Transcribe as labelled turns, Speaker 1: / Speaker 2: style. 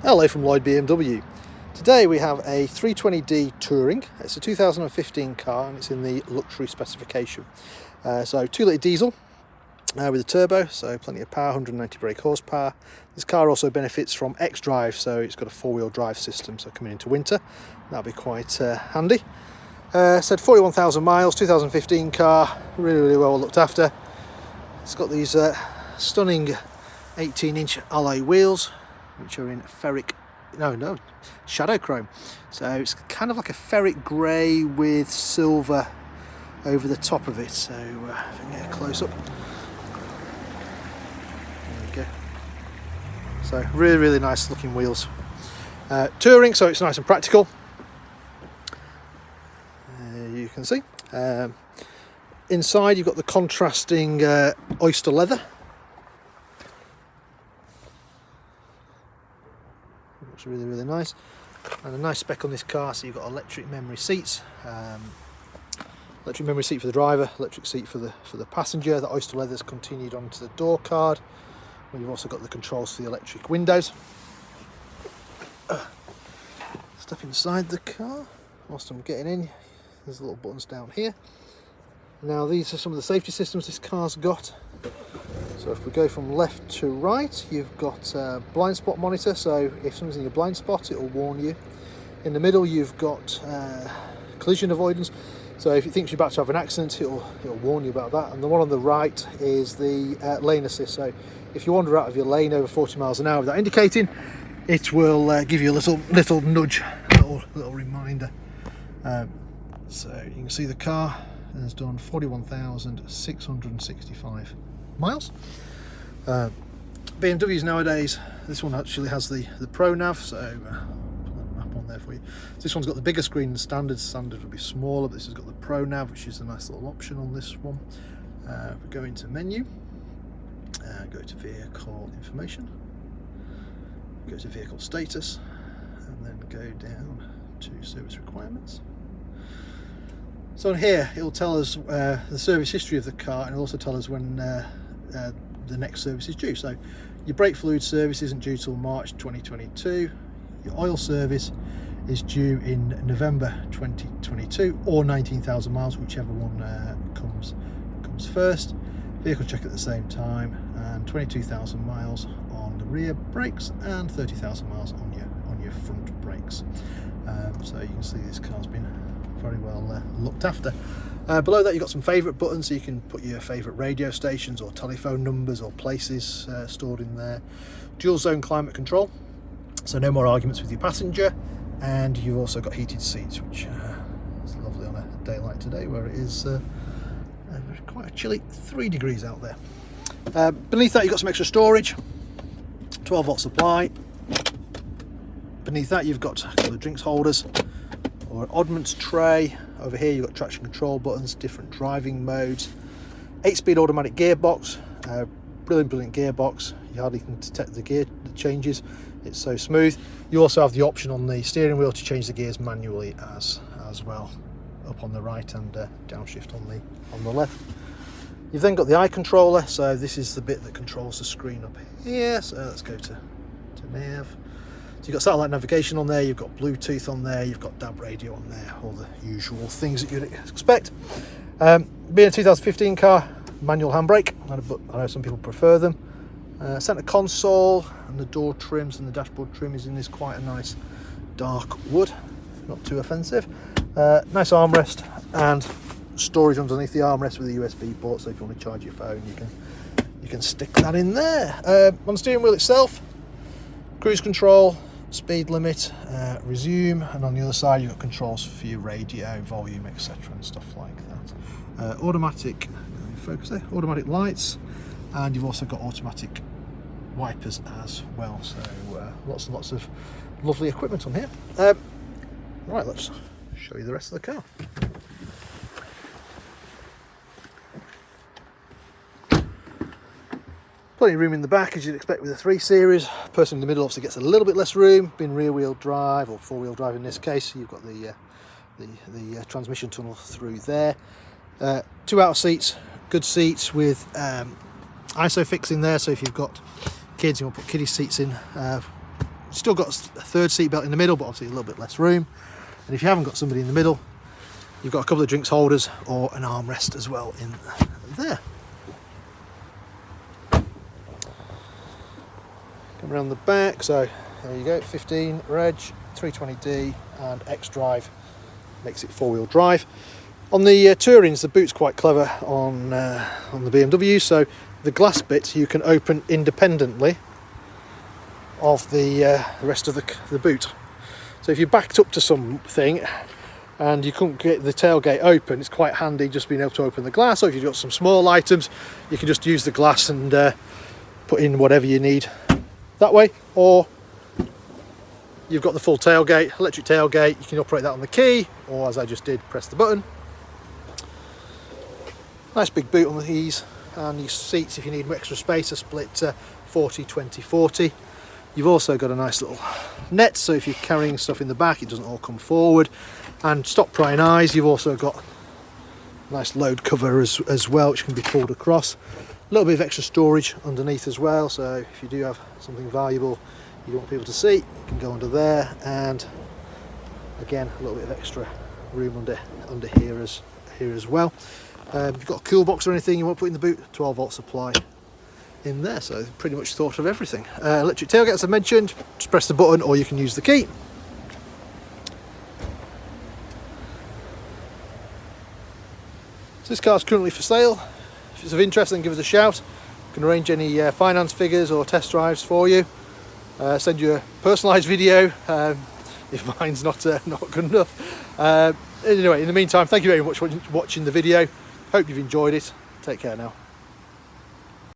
Speaker 1: Hello from Lloyd BMW. Today we have a 320d Touring. It's a 2015 car and it's in the luxury specification. So 2 litre diesel with a turbo, so plenty of power, 190 brake horsepower. This car also benefits from xDrive, so it's got a 4-wheel drive system, so coming into winter that'll be quite handy. Said 41,000 miles, 2015 car, really well looked after. It's got these stunning 18-inch alloy wheels, which are in shadow chrome. So it's kind of like a ferret grey with silver over the top of it. So if I can get a close up. There we go. So really nice looking wheels. Touring, so it's nice and practical. You can see. Inside you've got the contrasting oyster leather. Looks really nice, and a nice spec on this car. So you've got electric memory seats, electric memory seat for the driver, electric seat for the passenger. The oyster leather's continued onto the door card. Well, you've also got the controls for the electric windows. Step inside the car whilst I'm getting in. There's little buttons down here. Now these are some of the safety systems this car's got. So if we go from left to right, you've got a blind spot monitor, so if something's in your blind spot it will warn you. In the middle you've got collision avoidance, so if it thinks you're about to have an accident it'll warn you about that. And the one on the right is the lane assist, so if you wander out of your lane over 40 miles an hour without indicating, it will give you a little nudge, little reminder. So you can see the car has done 41,665 miles. BMWs nowadays, this one actually has the Pro Nav, so put that map on there for you. So this one's got the bigger screen than standard. Standard would be smaller, but this has got the Pro Nav, which is a nice little option on this one. We go into menu, go to vehicle information, go to vehicle status, and then go down to service requirements. So on here it will tell us the service history of the car, and it'll also tell us when the next service is due. So your brake fluid service isn't due till March 2022. Your oil service is due in November 2022, or 19,000 miles, whichever one comes first. Vehicle check at the same time, and 22,000 miles on the rear brakes and 30,000 miles on your front brakes. So you can see this car's been very well looked after. Below that you've got some favourite buttons, so you can put your favourite radio stations or telephone numbers or places stored in there. Dual zone climate control, so no more arguments with your passenger. And you've also got heated seats, which is lovely on a day like today where it is quite a chilly 3 degrees out there. Beneath that you've got some extra storage, 12 volt supply. Beneath that you've got a couple of drinks holders or an oddments tray. Over here you've got traction control buttons, different driving modes, 8-speed automatic gearbox, brilliant gearbox. You hardly can detect the gear changes, it's so smooth. You also have the option on the steering wheel to change the gears manually as well, up on the right, and downshift on the left. You've then got the eye controller, so this is the bit that controls the screen up here. So let's go to nav. So you've got satellite navigation on there, you've got Bluetooth on there, you've got DAB radio on there, all the usual things that you'd expect. Being a 2015 car, manual handbrake, but I know some people prefer them. Centre console and the door trims and the dashboard trim is in this quite a nice dark wood, not too offensive. Nice armrest and storage underneath the armrest with a USB port, so if you want to charge your phone you can stick that in there. On the steering wheel itself, cruise control, speed limit, resume, and on the other side you've got controls for your radio, volume, etc. and stuff like that. Automatic focus there, automatic lights, and you've also got automatic wipers as well. So lots and lots of lovely equipment on here. Right, let's show you the rest of the car. Plenty of room in the back, as you'd expect with a 3 Series. Person in the middle obviously gets a little bit less room, being rear wheel drive or 4-wheel drive in this case. You've got the transmission tunnel through there. 2 outer seats, good seats with ISOFIX in there, so if you've got kids, you want to put kiddie seats in Still got a third seat belt in the middle, but obviously a little bit less room. And if you haven't got somebody in the middle, you've got a couple of drinks holders or an armrest as well in there. Come around the back, so there you go, 15 reg, 320D and xDrive, makes it four-wheel drive. On the Tourings, the boot's quite clever on the BMW, so the glass bit you can open independently of the rest of the boot. So if you backed up to something and you couldn't get the tailgate open, it's quite handy just being able to open the glass. Or if you've got some small items, you can just use the glass and put in whatever you need that way. Or you've got the full tailgate, electric tailgate, you can operate that on the key, or as I just did, press the button. Nice big boot on these, and your seats, if you need extra space, are split 40, 20, 40. You've also got a nice little net, so if you're carrying stuff in the back, it doesn't all come forward. And stop prying eyes, you've also got a nice load cover as well, which can be pulled across. A little bit of extra storage underneath as well, so if you do have something valuable you don't want people to see, you can go under there. And again, a little bit of extra room under here as well. If you've got a cool box or anything you want to put in the boot, 12 volt supply in there, so pretty much thought of everything. Electric tailgate, as I mentioned, just press the button or you can use the key. So this car's currently for sale. If it's of interest, then give us a shout. We can arrange any finance figures or test drives for you. Send you a personalised video if mine's not good enough. Anyway, in the meantime, thank you very much for watching the video. Hope you've enjoyed it. Take care now.